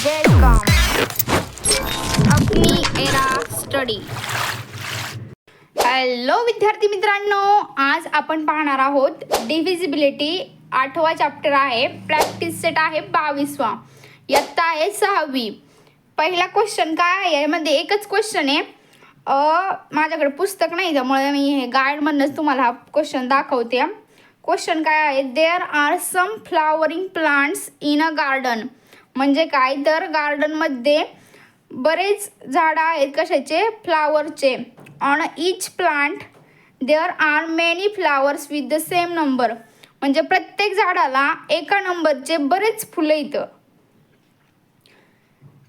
Welcome अपनी era study. Hello विद्यार्थी मित्रांनो, आज आपण पाहणार आहोत डिव्हिजिबिलिटी. 8वा चॅप्टर आहे, प्रॅक्टिस सेट आहे 22वा, इयत्ता आहे 6वी. पहिला क्वेश्चन काय आहे, यामध्ये एकच क्वेश्चन आहे. माझ्याकडे पुस्तक नाही त्यामुळे मी हे गाईडमधूनच तुम्हाला हा क्वेश्चन दाखवते. क्वेश्चन काय आहे, there are some flowering plants in a garden. म्हणजे काय तर गार्डनमध्ये बरेच झाडं आहेत, कशाचे, फ्लावरचे. On each plant there are many flowers with the same number. म्हणजे प्रत्येक झाडाला एका नंबरचे बरेच फुलं येतं.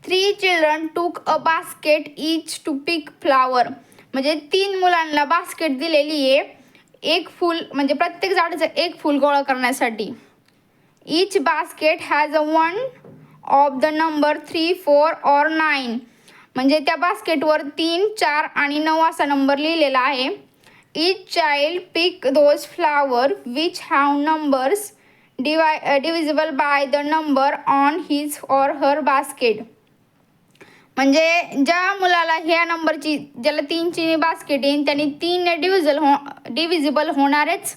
3 children took a basket each to pick flower. म्हणजे 3 मुलांना बास्केट दिलेली आहे, एक फूल म्हणजे प्रत्येक झाडाचं एक फूल गोळा करण्यासाठी. Each basket has a one of the number 3, 4 or 9. म्हणजे त्या बास्केटवर 3, 4 आणि 9 असा नंबर लिहिलेला आहे. Each child pick those flower which have numbers divisible by the number on his or her basket. म्हणजे ज्या मुलाला ह्या नंबरची, ज्याला 3ची बास्केट येईल त्याने 3ने डिव्हिजिबल होणारेच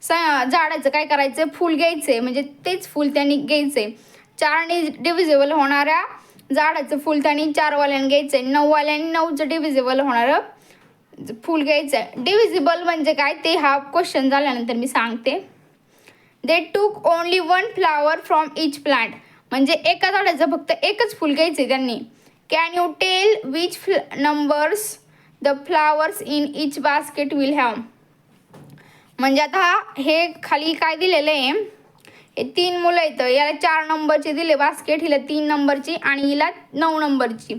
झाडाचं काय करायचं, फूल घ्यायचे. म्हणजे तेच फूल त्यांनी घ्यायचे. 4ने डिव्हिजिबल होणाऱ्या झाडाचं फूल त्यांनी 4वाल्याने घ्यायचं. 9वाल्याने 9चं डिव्हिजिबल होणारं फूल घ्यायचं. डिव्हिजिबल म्हणजे काय ते हा क्वेश्चन झाल्यानंतर मी सांगते. दे टूक only one flower from each plant. म्हणजे एका झाडाचं फक्त एकच फूल घ्यायचे त्यांनी. Can you tail which numbers the flowers in each basket will have. म्हणजे आता हे खाली काय दिलेलं आहे, हे 3 मुलं आहेत, याला 4 नंबरचे दिले बास्केट, हिला 3 नंबरची आणि हिला 9 नंबरची.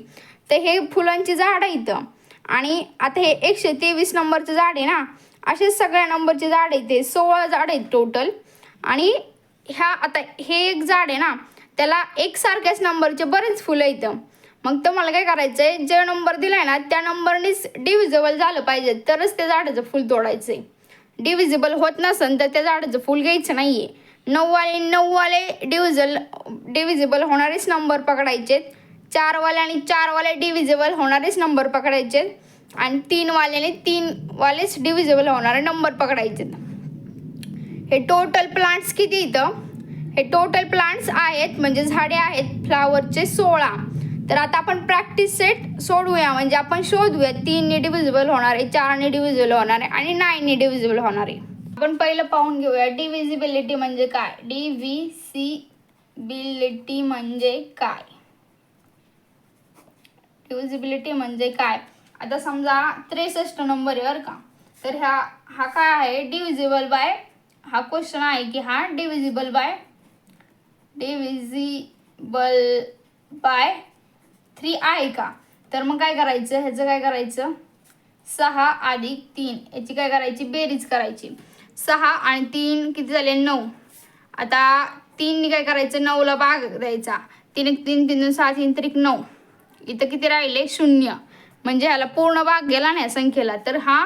तर हे फुलांची झाड आहे इथं. आणि आता हे 123 नंबरचं झाड आहे ना, असे सगळ्या नंबरचे झाड आहे, ते 16 झाड आहेत टोटल. आणि आता हे एक झाड आहे ना, त्याला एकसारख्याच नंबरचे बरेच फुलं येतं. मग तुम्हाला काय करायचं आहे, जे नंबर दिला आहे ना त्या नंबरनेच डिव्हिजिबल झालं पाहिजे, तरच त्या झाडाचं फूल तोडायचं आहे. डिव्हिजिबल होत नसेल तर त्या झाडाचं फूल घ्यायचं नाही आहे. 9वाले डिव्हिजिबल होणारेच नंबर पकडायचे. 4वाल्याने 4वाले डिव्हिजिबल होणारेच नंबर पकडायचे. आणि 3वाल्याने 3वालेच डिव्हिजिबल होणारे नंबर पकडायचे. हे टोटल प्लांट्स किती इथं, हे टोटल प्लांट्स आहेत म्हणजे झाडे आहेत फ्लावरचे 16. तर आता आपण प्रॅक्टिस सेट सोडवूया, म्हणजे आपण शोधूया 3ने डिव्हिजिबल होणारे, 4ने डिव्हिजिबल होणारे आणि 9ने डिव्हिजिबल होणारे. आपण पहिलं पाहून घेऊया डिव्हिजिबिलिटी म्हणजे काय. डिव्हिजिबिलिटी म्हणजे काय, डिव्हिजिबिलिटी म्हणजे काय. आता समजा 63 नंबर आहे बरं का, तर हा काय आहे, डिव्हिजिबल बाय, हा क्वेश्चन आहे की हा डिव्हिजिबल बाय 3 आहे का. तर मग काय करायचं, ह्याचं काय करायचं, 6 अधिक 3 याची काय करायची, बेरीज करायची. 6 आणि 3 किती झाले, 9. आता 3ने काय करायचं, 9ला भाग द्यायचा. 3 1 3 3 2 6 3 3 9. इथं किती राहिले, 0. म्हणजे ह्याला पूर्ण भाग गेला नाही संख्येला, तर हा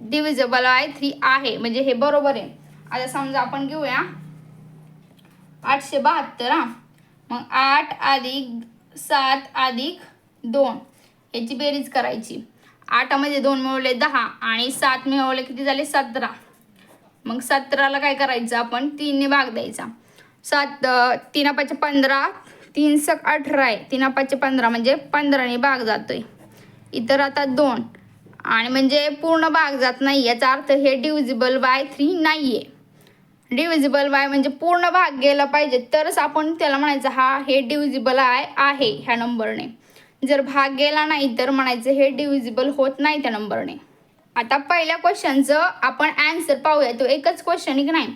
डिव्हिजिबल बाय 3 आहे, म्हणजे हे बरोबर आहे. आता समजा आपण घेऊया 872. मग 8 अधिक 7 अधिक 2 याची बेरीज करायची. 8 मध्ये 2 मिळवले 10 आणि 7 मिळवले किती झाले, 17. मग 17ला काय करायचं, आपण 3ने भाग द्यायचा. 3 5 15, 3 6 18 आहे, 3 5 15 म्हणजे 15ने भाग जातोय. इतर आता 2 आणि म्हणजे पूर्ण भाग जात नाही, याचा अर्थ हे डिव्हिजिबल बाय 3 नाही आहे. डिव्हिजिबल बाय म्हणजे पूर्ण भाग गेला पाहिजे, तरच आपण त्याला म्हणायचं हे डिव्हिजिबल आहे ह्या नंबरने. जर भाग गेला नाही तर म्हणायचं हे डिव्हिजिबल होत नाही त्या नंबरने. आता पहिल्या क्वेश्चनचं आपण ॲन्सर पाहूया. तो एकच क्वेश्चन की नाही,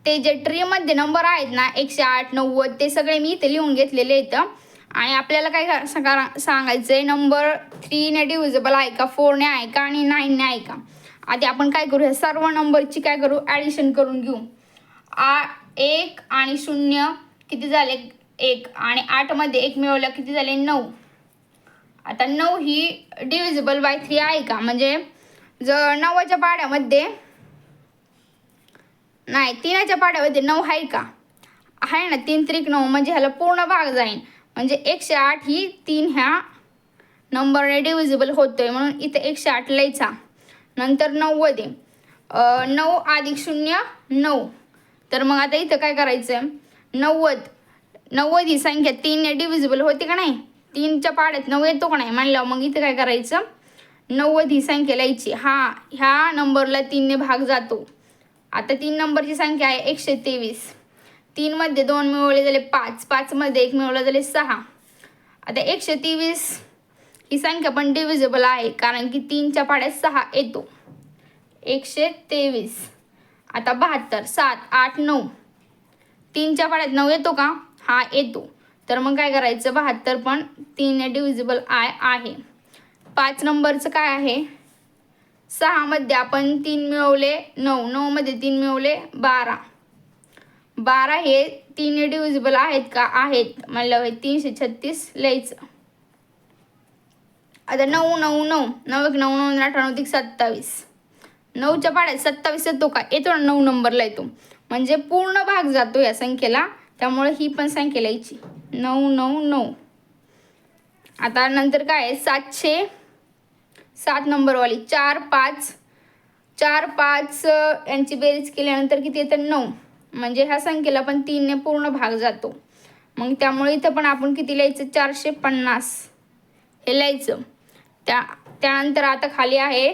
ते जे ट्रीमध्ये नंबर आहेत ना 108 90 ते सगळे मी इथे लिहून घेतलेले आहेत. आणि आपल्याला काय सांगायचं आहे, नंबर 3ने डिव्हिजिबल आहे का, 4ने आहे का आणि 9ने आहे का. आधी आपण काय करू, ह्या सर्व नंबरची काय करू, ॲडिशन करून घेऊ. 1 आणि 0 किती झाले, 1 आणि 8 मध्ये 1 मिळवलं किती झाले, 9. आता 9 ही डिव्हिजिबल बाय 3 आहे का, म्हणजे जर 9च्या पाड्यामध्ये नाही, 3च्या पाड्यामध्ये 9 आहे का, आहे ना 3 त्रिक 9 म्हणजे ह्याला पूर्ण भाग जाईल, म्हणजे 108 ही 3 ह्या नंबरने डिव्हिजिबल होतोय, म्हणून इथे 108 लिहायचा. नंतर 90 आहे, 9 अधिक 0 9. तर मग आता इथं काय करायचं, 90 ही संख्या 3ने डिव्हिजिबल होते का नाही, 3च्या पाड्यात 9 येतो का नाही म्हणल्यावर मग इथं काय करायचं, 90 ही संख्या लिहायची. ह्या नंबरला 3ने भाग जातो. आता 3 नंबरची संख्या आहे 123. 3 मध्ये 2 मिळवले झाले 5, 5 मध्ये 1 मिळवलं झाले 6. आता 123 ही संख्या पण डिव्हिजिबल आहे, कारण की 3च्या पाड्यात 6 येतो. 123. आता 72, 7, 8, 9. 3च्या पाड्यात 9 येतो का, हा येतो. तर मग काय करायचं, 72 पण 3ने डिव्हिजिबल आहे. 5 नंबरचं काय आहे, 6 मध्ये आपण 3 मिळवले 9, 9 मध्ये 3 मिळवले 12. 12 हे 3ने डिव्हिजिबल आहेत का, आहेत, म्हणलं 336 लिहायचं. आता 9 9 9 9 1 9 9 18 9 27. 9च्या पाड्यात 27 येतो का, येतो ना, 9 नंबरला येतो, म्हणजे पूर्ण भाग जातो या संख्येला, त्यामुळे ही पण संख्या लिहायची 9 9 9. आता नंतर काय आहे, 707 नंबरवाली 4 5 4 5 यांची बेरीज केल्यानंतर किती येतं 9, म्हणजे ह्या संख्येला पण 3ने पूर्ण भाग जातो. मग त्यामुळे इथं पण आपण किती लिहायचं, 450 हे लिहायचं. त्यानंतर आता खाली आहे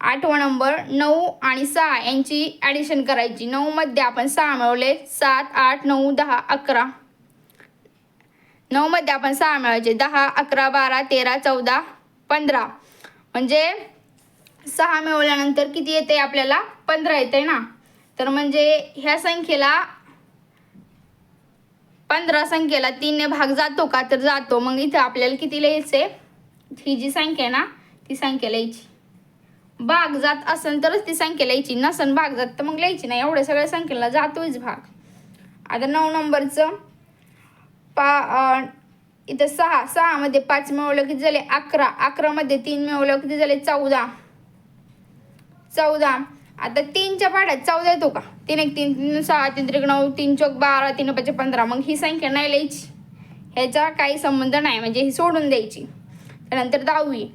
8वा नंबर, 9 आणि 6 यांची ॲडिशन करायची. 9 मध्ये आपण 6 मिळवले, 7 8 9 10 11. 9 मध्ये आपण 6 मिळवायचे, 10 11 12 13 14 15, म्हणजे 6 मिळवल्यानंतर किती येते आपल्याला, 15 येते ना. तर म्हणजे ह्या संख्येला 15 संख्येला 3ने भाग जातो का, तर जातो. मग इथं आपल्याला किती लिहायचे, ही जी संख्या आहे ना ती संख्या लिहायची. भाग जात असेल तरच ती संख्या लिहायची, नसन भाग जात तर मग लिहायची नाही. एवढ्या सगळ्या संख्येला जातोच भाग. आता 9 नंबरचं इथं 6 मध्ये 5 मिळवलं किती झाले 11. 11 मध्ये 3 मिळवलं किती झाले 14. आता 3च्या पाड्यात 14 येतो का, 3 1 3 3 6 3 3 9 3 4 12 3 5 15. मग ही संख्या नाही लिहायची, ह्याचा काही संबंध नाही, म्हणजे ही सोडून द्यायची. त्यानंतर 10वी,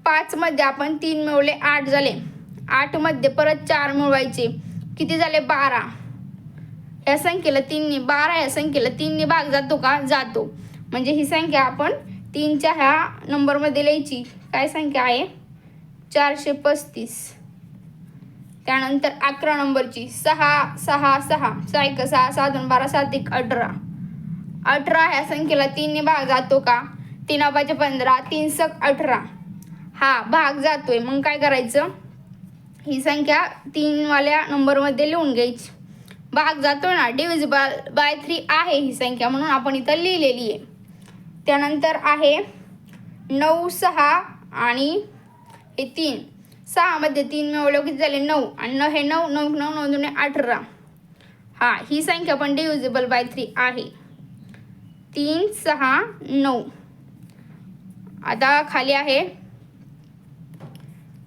5 मध्ये आपण 3 मिळवले 8 झाले. 8 मध्ये परत 4 मिळवायचे, किती झाले 12. या संख्येला 3ने 12 या संख्येला 3ने भाग जातो का, जातो. म्हणजे ही संख्या आपण 3च्या ह्या नंबरमध्ये लिहायची. काय संख्या आहे 435. त्यानंतर 11 नंबरची 6 6 6 6 1 6 6 2 12 7 1 18. 18 ह्या संख्येला 3ने भाग जातो का, 3 5 15 3 6 18. हा भाग जातोय. मग काय करायचं, ही संख्या 3 वाल्या नंबरमध्ये लिहून घ्यायची. भाग जातोय ना, डिव्हिजिबल बाय 3 आहे ही संख्या, म्हणून आपण इथं लिहिलेली आहे. त्यानंतर आहे 9 6 आणि हे 3. 6 मध्ये 3 मिळवलं किती झाले 9, आणि हे 9 9 9 9 2 18. हा ही संख्या पण डिव्हिजिबल बाय 3 आहे. 3 6 9. आता खाली आहे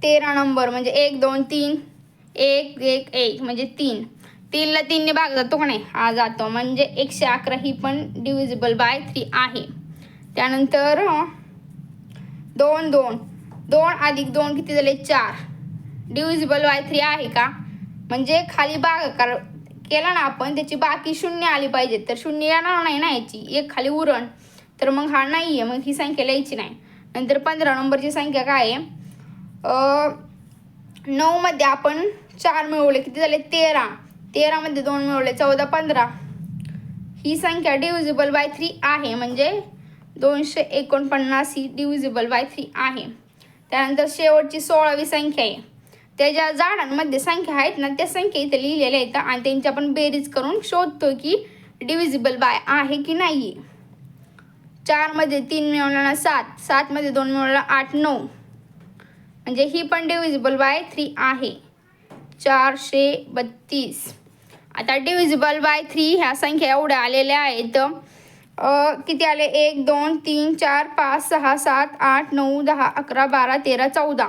13 नंबर, म्हणजे 1 2 3 1 1 1 म्हणजे 3. 3ला 3ने भाग जातो का नाही, हा जातो, म्हणजे 111 ही पण डिव्हिजिबल बाय 3 आहे. त्यानंतर 2 2 2 अधिक 2 किती झाले 4. डिव्हिजिबल बाय 3 आहे का, म्हणजे खाली भागाकार केला ना आपण, त्याची बाकी 0 आली पाहिजे, तर 0 येणार नाही ना याची, एक खाली उरण, तर मग हा नाही आहे, मग ही संख्या लिहायची नाही. नंतर 15 नंबरची संख्या काय आहे, 9 मध्ये आपण 4 मिळवले किती झाले 13. 13 मध्ये 2 मिळवले 14 15. ही संख्या डिव्हिजिबल बाय 3 आहे, म्हणजे 249 ही डिव्हिजिबल बाय 3 आहे. त्यानंतर शेवटची 16वी संख्या आहे. त्या ज्या झाडांमध्ये संख्या आहेत ना, त्या संख्या इथे लिहिलेल्या आहेत आणि त्यांची आपण बेरीज करून शोधतो की डिव्हिजिबल बाय आहे की नाही. 4 मध्ये 3 मिळवला 7, 7 मध्ये 2 मिळवला 8 9, म्हणजे ही पण डिव्हिजिबल बाय 3 आहे. 432. आता डिव्हिजिबल बाय 3 ह्या संख्या एवढ्या आलेल्या आहेत. किती आले 1 2 3 4 5 6 7 8 9 10 11 12 13 14.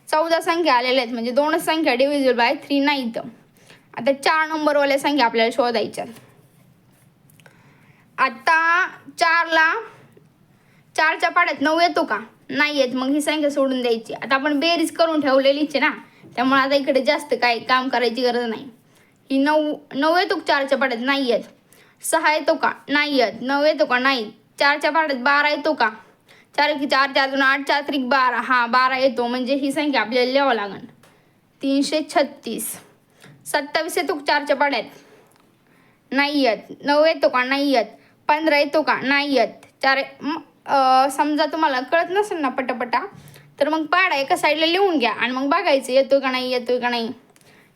14 संख्या आलेल्या आहेत, म्हणजे 2 संख्या डिव्हिजिबल बाय 3 नाहीत. आता 4 नंबरवाल्या संख्या आपल्याला शोधायच्या. आता 4च्या पाड्यात 9 येतो का? नाही येत. मग ही संख्या सोडून द्यायची. आता आपण बेरीज करून ठेवलेलीच आहे ना, त्यामुळे आता इकडे जास्त काय काम करायची गरज नाही. ही 9 येतो का 4च्या पाड्यात? नाही येत. 6 येतो का? नाही येत. 9 येतो का? नाही. 4च्या पाड्यात 12 येतो का? 4 1 4 4 2 8 4 3 12. हा 12 येतो. म्हणजे ही संख्या आपल्याला लिहावं लागेल. 336. 27 येतो का 4च्या पाड्यात? नाही येत. 9 येतो का? नाही येत. 15 येतो का? नाही येत. समजा तुम्हाला कळत नसेल ना पटापटा, तर मग पाडा एका साईडला लिहून घ्या आणि मग बघायचं येतोय का नाही, येतोय का नाही.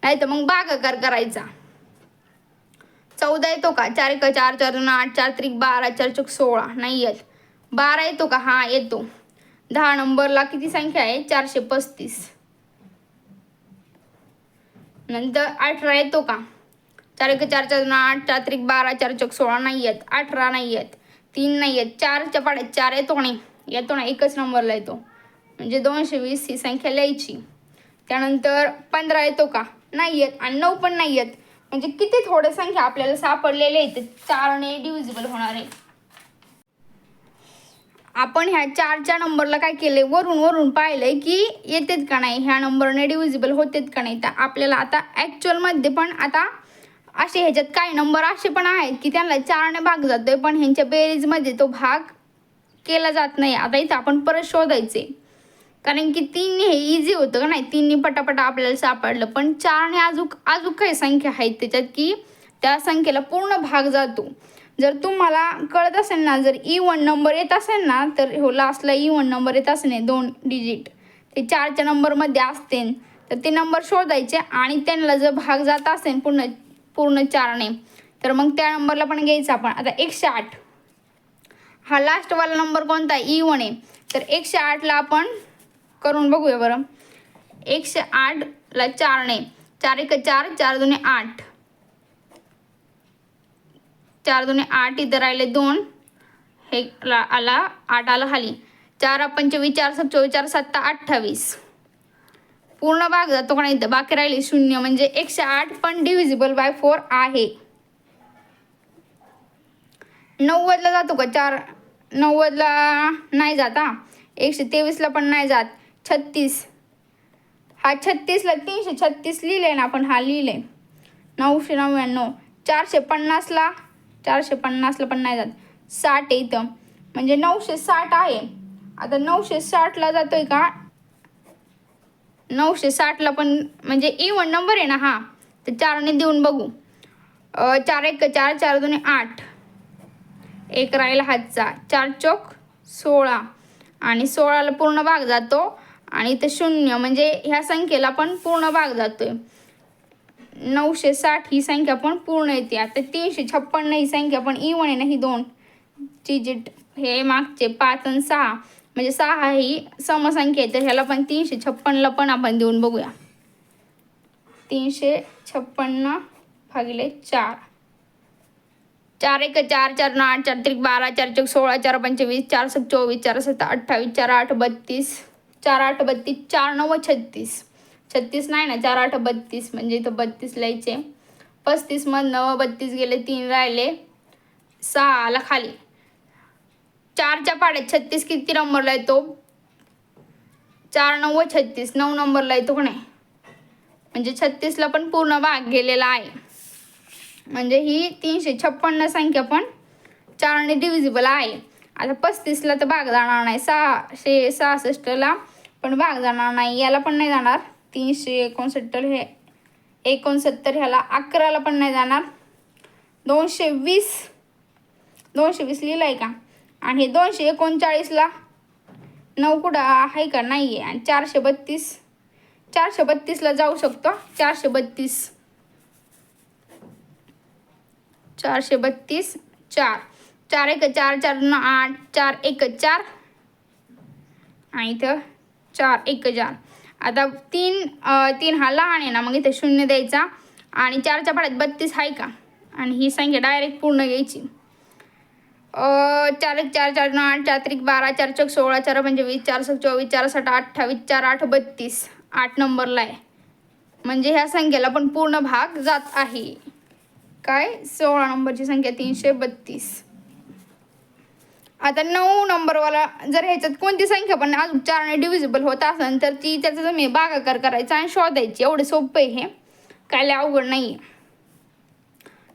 नाही तर मग भागाकार करायचा. 14 येतो का? 4 1 4 4 2 8 4 3 12 4 4 16. नाही येत. 12 येतो का? हा येतो. 10 नंबरला किती संख्या आहे? 435. नंतर 18 येतो का? 4 1 4 4 2 8 4 3 12 4 4 16. नाही येत. 18 नाही येत. 3 नाही येत. 4च्या पाड्यात 4 येतो का नाही? येतो ना. एकच नंबरला येतो. म्हणजे 220 ही संख्या लिहायची. त्यानंतर 15 येतो का? नाही येत. आणि 9 पण नाही येत. म्हणजे किती थोड्या संख्या आपल्याला सापडलेल्या आहेत 4ने डिव्हिजिबल होणार आहे. आपण ह्या 4च्या नंबरला काय केलंय, वरून पाहिलंय की येतेत का नाही, ह्या नंबरने डिव्हिजिबल होतेत का नाही. तर आपल्याला आता ॲक्च्युअलमध्ये पण आता असे ह्याच्यात काही नंबर असे पण आहेत की त्यांना 4ने भाग जातोय, पण ह्यांच्या बेरीजमध्ये तो भाग केला जात नाही. आता इथं आपण परत शोधायचे, कारण की 3 हे इझी होतं का नाही, 3 पटापटा आपल्याला सापडलं. पण 4ने अजून काही संख्या आहेत त्याच्यात की त्या संख्येला पूर्ण भाग जातो. जर तुम्हाला कळत असेल ना, जर इवन नंबर येत असेल ना, तर हो लास्टला इवन नंबर येत असेल 2 डिजिट, ते 4च्या नंबरमध्ये असते, तर ते नंबर शोधायचे आणि त्यांना जर भाग जात असेल पूर्ण 4ने, तर मग त्या नंबरला पण घ्यायचं आपण. आता 108 हा लास्टवाला नंबर कोणता आहे? इवन आहे. तर 108ला आपण करून बघूया बरं. 108ला 4ने, 4 1 4 4 2 8 4 2 8, इथं राहिले 2, हे आला 8 आला खाली. 4 25 4 24 4 7 28. पूर्ण भाग जातो का नाही, इथं बाकी राहिले 0. म्हणजे 108 पण डिव्हिजिबल बाय 4 आहे. 90ला जातो का? 90ला नाही जात. 123ला पण नाही जात. 36 हा 36ला 336 लिहिले ना आपण, हा लिहिले 999. 450ला पण नाही जात. 60 आहे इथं, म्हणजे 960 आहे. आता 960ला जातोय का? 960ला पण म्हणजे इवन नंबर आहे ना हा, तर 4ने देऊन बघू. 4 1 4 4 2 8, एक राहिला हातचा, 4 चौक 16 आणि 16ला पूर्ण भाग जातो आणि इथं 0, म्हणजे ह्या संख्येला पण पूर्ण भाग जातोय. 960 ही संख्या पण पूर्ण येते. आता 356 ही संख्या पण इवन आहे ना, ही 2 डिजिट हे मागचे 5 आणि 6, म्हणजे 6 ही समसंख्या आहे. तर ह्याला पण 356ला पण आपण देऊन बघूया. 356 भागिले 4. 4 1 4 4 2 8 4 3 12 4 4 16 4 25 4 7 24 4 7 28 4 8 32 4 8 32 4 9 36. 36 नाही ना, 4 8 32, म्हणजे इथं 32 लिहायचे. 35 मधनं 32 गेले, 3 राहिले, 6 आला खाली. 4च्या पाड्यात 36 किती नंबरला येतो? 4 9 36, 9 नंबरला येतो का नाही. म्हणजे 36ला पण पूर्ण भाग गेलेला आहे. म्हणजे ही 356 संख्या पण 4ने डिव्हिजिबल आहे. आता 35ला तर भाग जाणार नाही. 666ला पण भाग जाणार नाही. याला पण नाही जाणार. 369 हे 69, ह्याला 11ला पण नाही जाणार. 220 लिहिलं आहे का? आणि हे 239ला 9 कुठं आहे का? नाही आहे. आणि 432ला जाऊ शकतो. 432 4 4 4 1 4 4 2 8 4 1 4 आणि इथं 4 1 4. आता 3 हा लहान आहे ना, मग इथे 0 द्यायचा आणि 4च्या पाड्यात 32 आहे का? आणि ही संख्या डायरेक्ट पूर्ण घ्यायची. 4 1 4 4 2 8 4 3 12 4 4 16 4 25 4 7 24 4 7 28 4 8 32. 8 नंबरला आहे. म्हणजे ह्या संख्येला पण पूर्ण भाग जात आहे. काय? 16 नंबरची संख्या 332. आता 9 नंबरवाला जर ह्याच्यात कोणती संख्या पण अजून 4ने डिव्हिजिबल होत असेल तर त्याचा तुम्ही भागाकार करायचा आणि शोधायची. एवढे सोपं आहे हे, काय लय अवघड नाही.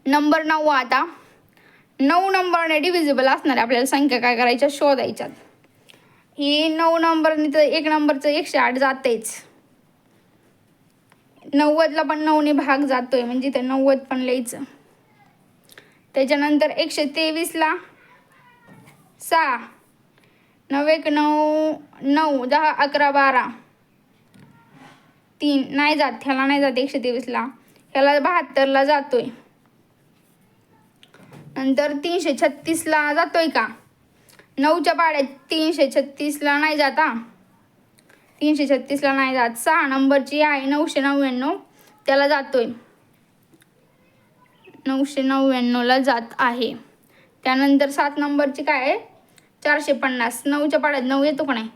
नंबर 9 आता 9 नंबरने डिव्हिजिबल असणारे आपल्याला संख्या काय करायच्या? शोधायच्यात. ही 9 नंबरने तर 1 नंबरचं 108 जातेच. 90ला पण 9ने भाग जातोय म्हणजे ते 90 पण लिहायचं. त्याच्यानंतर 123ला 6, 9 1 9, 9 10 11 12, 3 नाही जात, ह्याला नाही जात 123ला, ह्याला 72ला जातोय. नंतर 336ला जातोय का? 9च्या पाड्यात 336ला नाही जात. 336ला नाही जात. 6 नंबरची आहे 999, त्याला जातोय. 999ला जात आहे. त्यानंतर 7 नंबरची काय आहे? 450. 9च्या पाड्यात 9 येतो का नाही?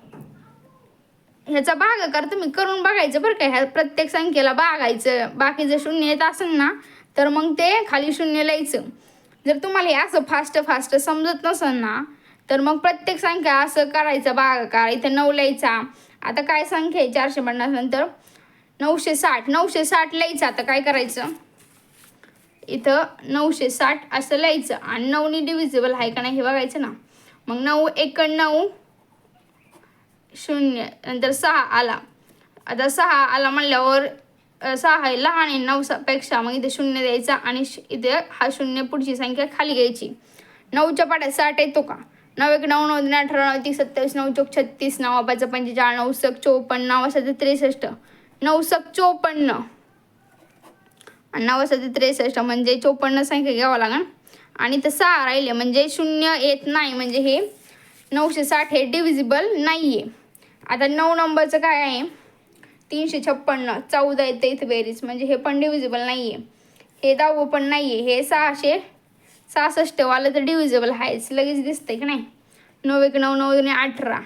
ह्याचा भागाकार तुम्ही करून बघायचं बरं का. ह्या प्रत्येक संख्येला भागायचं. बाकी जर शून्य येत असेल ना तर मग ते खाली शून्य लिहायचं. जर तुम्हाला हे असं फास्ट समजत नसेल ना तर मग प्रत्येक संख्या असं करायचं भागाकार. इथे 9 लिहायचा. आता काय संख्या आहे 450 नंतर? 960. 960 लिहायचं. आता काय करायचं? इथं 960 असं लिहायचं आणि 9ने डिव्हिजिबल आहे का नाही हे बघायचं ना. मग 9 1 9 0 नंतर 6 आला. आता 6 आला म्हणल्यावर 6 आहे लहान आहे 9 पेक्षा, मग इथे 0 द्यायचा आणि इथे हा 0 पुढची संख्या खाली घ्यायची. 9च्या पाड्यात 60 येतो का? 9 1 9 9 18 9 30 27 9 चौक 36 9 5 45 9 सक 54 9 7 63 9 सक 54 आणि 9 7 63 म्हणजे 54 संख्या घ्यावं लागेल. आणि तर 6 राहिले म्हणजे 0 येत नाही, म्हणजे हे 960 हे डिव्हिजिबल नाही आहे. आता 9 नंबरचं काय आहे? 356. 14 येते इथे बेरीज, म्हणजे हे पण डिव्हिजिबल नाही आहे. हे 10 पण नाही आहे. हे 666 वालं तर डिव्हिजिबल आहेच, लगेच दिसतंय की नाही. 9 1 9 9 2 18.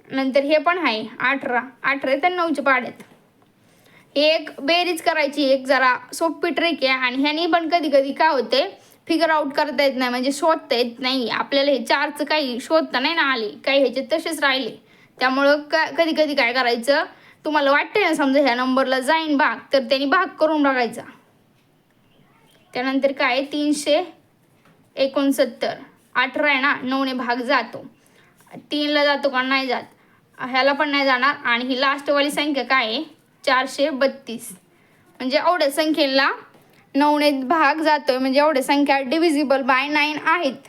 नंतर हे पण आहे 18. 18 तर 9च्या पाड्यात. एक बेरीज करायची, एक जरा सोपी ट्रिक आहे. आणि ह्यानी पण कधी कधी काय होते फिगर आउट करता येत नाही, म्हणजे शोधता येत नाही आपल्याला. हे 4चं काही शोधता नाही ना आले, काही ह्याचे तसेच राहिले. त्यामुळं कधी कधी काय करायचं, तुम्हाला वाटतंय ना समजा ह्या नंबरला जाईन भाग, तर त्यांनी भाग करून बघायचा. त्यानंतर काय 369. 18 आहे ना, 9ने भाग जातो. 3ला जातो का? नाही जात. ह्याला पण नाही जाणार. आणि ही लास्टवाली संख्या काय आहे? 432. म्हणजे एवढ्या संख्येला 9ने भाग जातोय, म्हणजे एवढ्या संख्या डिव्हिजिबल बाय 9 आहेत.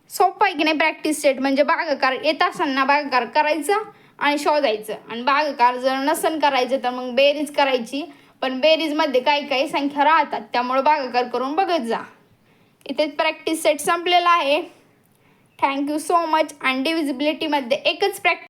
सोपं आहे की नाही प्रॅक्टिस सेट. म्हणजे भागाकार येत असताना भागाकार करायचा आणि शोधायचं. आणि भागाकार जर नसन करायचं तर मग बेरीज करायची. पण बेरीजमध्ये काही काही संख्या राहतात, त्यामुळे भागाकार करून बघत जा. इथेच प्रॅक्टिस सेट संपलेला आहे. Thank you so much. आणि डिव्हिजिबिलिटीमध्ये एकच प्रॅक्टिस